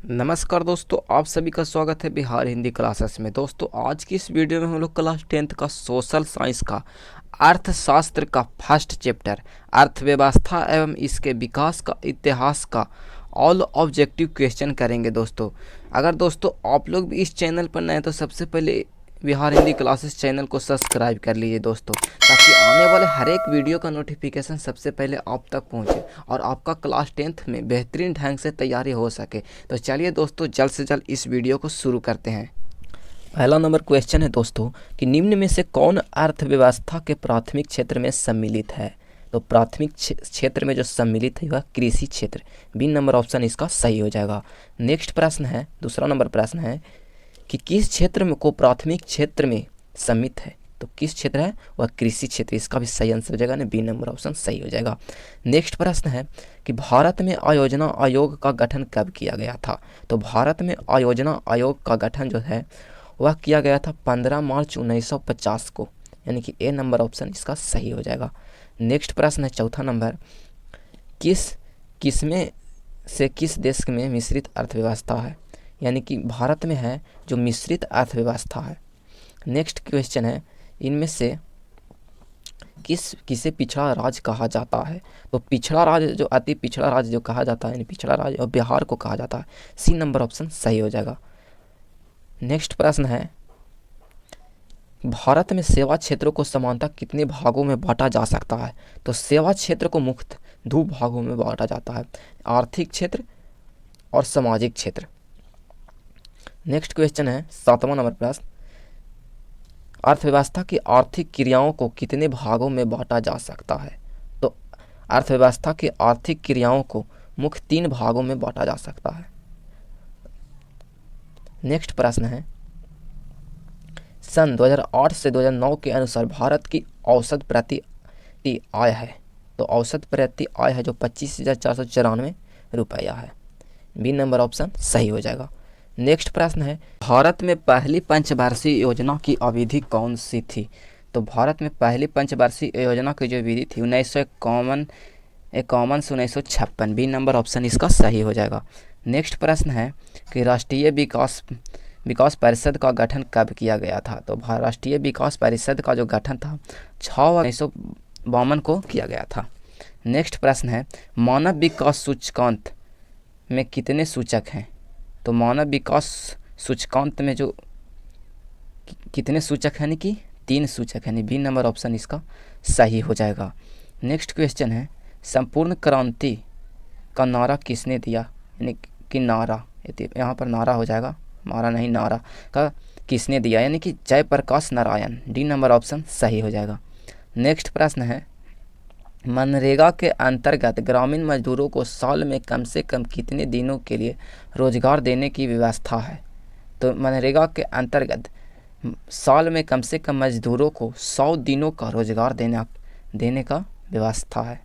नमस्कार दोस्तों, आप सभी का स्वागत है बिहार हिंदी क्लासेस में। दोस्तों आज की इस वीडियो में हम लोग क्लास 10th का सोशल साइंस का अर्थशास्त्र का फर्स्ट चैप्टर अर्थव्यवस्था एवं इसके विकास का इतिहास का ऑल ऑब्जेक्टिव क्वेश्चन करेंगे। दोस्तों अगर दोस्तों आप लोग भी इस चैनल पर नए हैं तो सबसे पहले बिहार हिंदी क्लासेस चैनल को सब्सक्राइब कर लीजिए दोस्तों, ताकि आने वाले हर एक वीडियो का नोटिफिकेशन सबसे पहले आप तक पहुंचे और आपका क्लास 10th में बेहतरीन ढंग से तैयारी हो सके। तो चलिए दोस्तों जल्द से जल्द इस वीडियो को शुरू करते हैं। पहला नंबर क्वेश्चन है दोस्तों कि निम्न में से कौन अर्थव्यवस्था के प्राथमिक क्षेत्र में सम्मिलित है। तो प्राथमिक क्षेत्र में जो सम्मिलित है वह कृषि क्षेत्र, बी नंबर ऑप्शन इसका सही हो जाएगा। नेक्स्ट प्रश्न है, दूसरा नंबर प्रश्न है कि किस क्षेत्र में को प्राथमिक क्षेत्र में सम्मिलित है। तो किस क्षेत्र है वह कृषि क्षेत्र, इसका भी सही आंसर हो जाएगा ना, बी नंबर ऑप्शन सही हो जाएगा। नेक्स्ट प्रश्न है कि भारत में आयोजना आयोग का गठन कब किया गया था। तो भारत में आयोजना आयोग का गठन जो है वह किया गया था 15 मार्च 1950 को, यानी कि ए नंबर ऑप्शन इसका सही हो जाएगा। नेक्स्ट प्रश्न है चौथा नंबर, किसमें से किस देश में मिश्रित अर्थव्यवस्था है, यानी कि भारत में है जो मिश्रित अर्थव्यवस्था है। नेक्स्ट क्वेश्चन है इनमें से किसे पिछड़ा राज्य कहा जाता है। तो पिछड़ा राज्य जो अति पिछड़ा राज्य जो कहा जाता है, यानी पिछड़ा राज्य और बिहार को कहा जाता है, सी नंबर ऑप्शन सही हो जाएगा। नेक्स्ट प्रश्न है भारत में सेवा क्षेत्रों को समानतः कितने भागों में बांटा जा सकता है। तो सेवा क्षेत्र को मुख्य दो भागों में बांटा जाता है, आर्थिक क्षेत्र और सामाजिक क्षेत्र। नेक्स्ट क्वेश्चन है सातवां नंबर प्रश्न, अर्थव्यवस्था की आर्थिक क्रियाओं को कितने भागों में बांटा जा सकता है। तो अर्थव्यवस्था की आर्थिक क्रियाओं को मुख्य 3 भागों में बांटा जा सकता है। नेक्स्ट प्रश्न है सन 2008 से 2009 के अनुसार भारत की औसत प्रति आय है। तो औसत प्रति आय है जो 25,494 रुपया है, बी नंबर ऑप्शन सही हो जाएगा। नेक्स्ट प्रश्न है भारत में पहली पंचवार्षिक योजना की अवधि कौन सी थी। तो भारत में पहली पंचवार्षिक योजना की जो विधि थी 1951 से 1956, बी नंबर ऑप्शन इसका सही हो जाएगा। नेक्स्ट प्रश्न है कि राष्ट्रीय विकास परिषद का गठन कब किया गया था। तो राष्ट्रीय विकास परिषद का जो गठन था 6 1952 को किया गया था। नेक्स्ट प्रश्न है मानव विकास सूचकांक में कितने सूचक हैं। तो मानव विकास सूचकांक में जो कितने सूचक हैं, यानी कि 3 सूचक हैं, बी नंबर ऑप्शन इसका सही हो जाएगा। नेक्स्ट क्वेश्चन है संपूर्ण क्रांति का नारा किसने दिया, यानी कि नारा, यहाँ पर नारा हो जाएगा, मारा नहीं, नारा का किसने दिया, यानी कि Jayaprakash Narayan, D number option सही हो जाएगा। नेक्स्ट प्रश्न है मनरेगा के अंतर्गत ग्रामीण मजदूरों को साल में कम से कम कितने दिनों के लिए रोजगार देने की व्यवस्था है। तो मनरेगा के अंतर्गत साल में कम से कम मजदूरों को 100 दिनों का रोजगार देने का व्यवस्था है,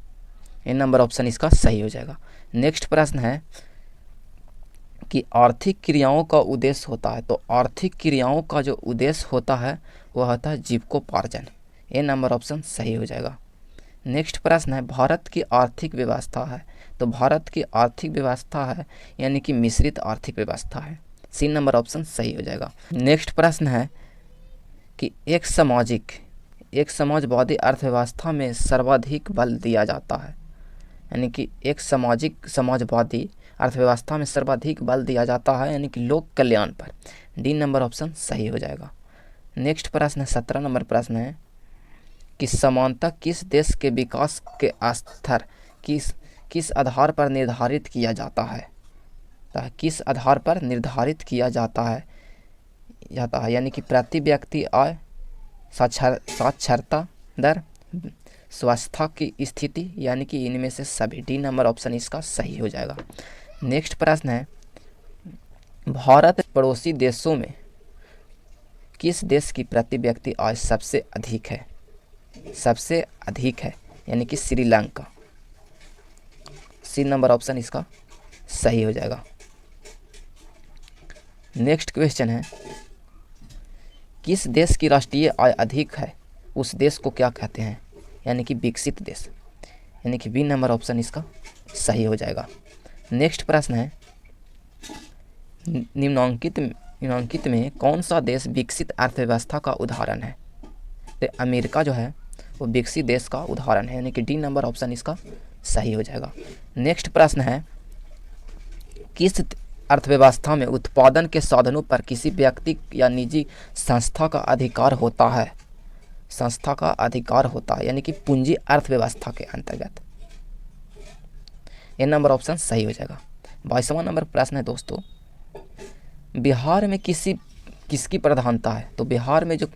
ए नंबर ऑप्शन इसका सही हो जाएगा। नेक्स्ट प्रश्न है कि आर्थिक क्रियाओं का उद्देश्य होता है। तो आर्थिक क्रियाओं का जो उद्देश्य होता है वह होता है जीविकोपार्जन, ए नंबर ऑप्शन सही हो जाएगा। नेक्स्ट प्रश्न है भारत की आर्थिक व्यवस्था है। तो भारत की आर्थिक व्यवस्था है यानी कि मिश्रित आर्थिक व्यवस्था है, सी नंबर ऑप्शन सही हो जाएगा। नेक्स्ट प्रश्न है कि एक समाजवादी अर्थव्यवस्था में सर्वाधिक बल दिया जाता है, यानी कि एक समाजवादी अर्थव्यवस्था में सर्वाधिक बल दिया जाता है, यानी कि लोक कल्याण पर, डी नंबर ऑप्शन सही हो जाएगा। नेक्स्ट प्रश्न है 17 नंबर प्रश्न है कि समानता किस देश के विकास के स्तर किस आधार पर निर्धारित किया जाता है। किस आधार पर निर्धारित किया जाता है, यानी कि प्रति व्यक्ति आय, साक्षरता दर, स्वास्थ्य की स्थिति, यानी कि इनमें से सभी, डी नंबर ऑप्शन इसका सही हो जाएगा। नेक्स्ट प्रश्न है भारत पड़ोसी देशों में किस देश की प्रति व्यक्ति आय सबसे अधिक है, यानी कि श्रीलंका, सी नंबर ऑप्शन इसका सही हो जाएगा। नेक्स्ट क्वेश्चन है किस देश की राष्ट्रीय आय अधिक है, उस देश को क्या कहते हैं, यानी कि विकसित देश, यानी कि बी नंबर ऑप्शन इसका सही हो जाएगा। नेक्स्ट प्रश्न है निम्नांकित में कौन सा देश विकसित अर्थव्यवस्था का उदाहरण है? तो अमेरिका जो है वो विकसित देश का उदाहरण है, यानी कि डी नंबर ऑप्शन इसका सही हो जाएगा। नेक्स्ट प्रश्न है, किस अर्थव्यवस्था में उत्पादन के साधनों पर किसी व्यक्ति या निजी संस्था का अधिकार होता है? संस्था का अधिकार होता है, यानी कि पूंजी अर्थव्यवस्था के अंतर्गत। ये नंबर ऑप्शन सही हो जाएगा। 22वां नंबर प्रश्न है दोस्तों, बिहार में किसकी प्रधानता है? तो बिहार में जो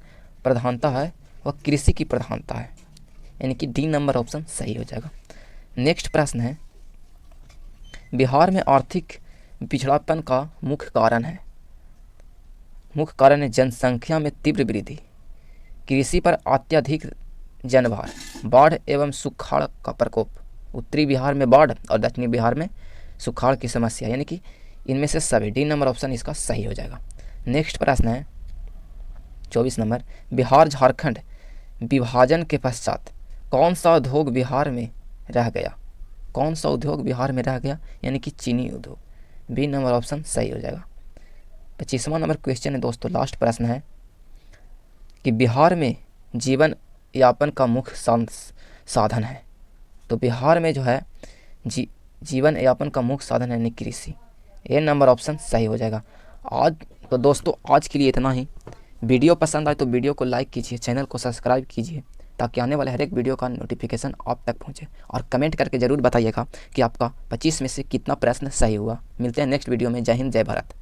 प्रधानता है वह कृषि की प्रधानता है, यानी कि डी नंबर ऑप्शन सही हो जाएगा। नेक्स्ट प्रश्न है, बिहार में आर्थिक पिछड़ापन का मुख्य कारण है जनसंख्या में तीव्र वृद्धि, कृषि पर अत्यधिक जनभार, बाढ़ एवं सुखाड़ का प्रकोप। उत्तरी बिहार में बाढ़ और दक्षिणी बिहार में सुखाड़ की समस्या, यानी कि इनमें से सभी, डी नंबर ऑप्शन इसका सही हो जाएगा। नेक्स्ट प्रश्न है 24 नंबर, बिहार झारखंड विभाजन के पश्चात कौन सा उद्योग बिहार में रह गया? कौन सा उद्योग बिहार में रह गया? यानी कि चीनी उद्योग, बी नंबर ऑप्शन सही हो जाएगा। 25वां नंबर क्वेश्चन है दोस्तों, लास्ट प्रश्न है कि बिहार में जीवन यापन का मुख्य साधन है। तो बिहार में जो है जीवन यापन का मुख्य साधन है कृषि, ये नंबर ऑप्शन सही हो जाएगा। तो दोस्तों आज के लिए इतना ही। वीडियो पसंद आए तो वीडियो को लाइक कीजिए, चैनल को सब्सक्राइब कीजिए ताकि आने वाले हर एक वीडियो का नोटिफिकेशन आप तक पहुंचे, और कमेंट करके ज़रूर बताइएगा कि आपका 25 में से कितना प्रश्न सही हुआ। मिलते हैं नेक्स्ट वीडियो में। जय हिंद, जय भारत।